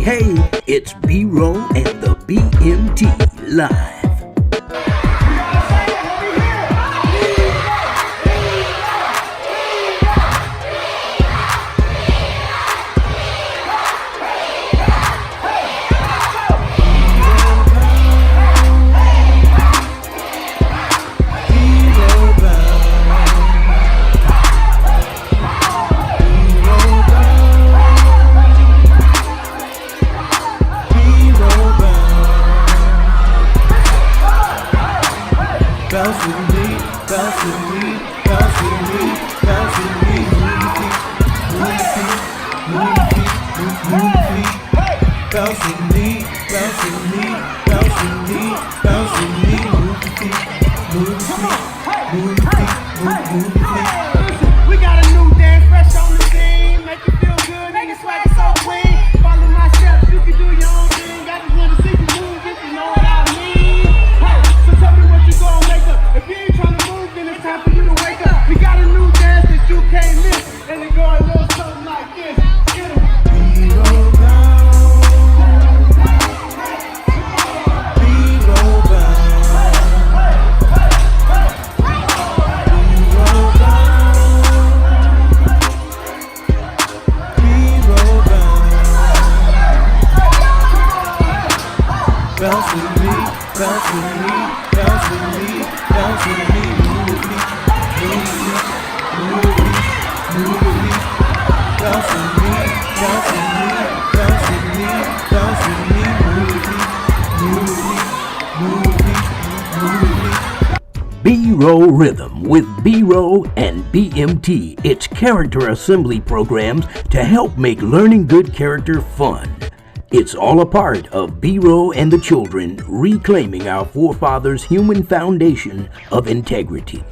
Hey, it's B-Roll and the BMT live. Bounce with me, bounce with me, bounce with me, bounce with me. Move your feet, move your feet, move your feet. Bounce with me, bounce with me, bounce with me, bounce with me. Move your feet, move your feet, move your feet, move your feet. We got a new dance fresh on the scene, make you feel good and your swag is so clean. Follow my steps, you can do your own thing. I just wanna see you move if you know what I mean. Hey, so tell me what you gon' make up. If you ain't tryna move, then it's time for you to wake up. We got a new dance that you can't miss, and it go a little something like this. Get 'em. B-Roll bound, B-Roll bound, B-Roll bound, B-Roll bound. Bounce with me, bounce with me, bounce with me, bounce with me. Move your feet, move your feet, move your feet, move your feet. Bounce with me, bounce with me, bounce with me, bounce with me. Move your feet, move your feet, move your feet, move your feet. B-Roll Rhythm with B-Roll and BMT. It's character assembly programs to help make learning good character fun. It's all a part of B-Roll and the children reclaiming our forefathers' human foundation of integrity.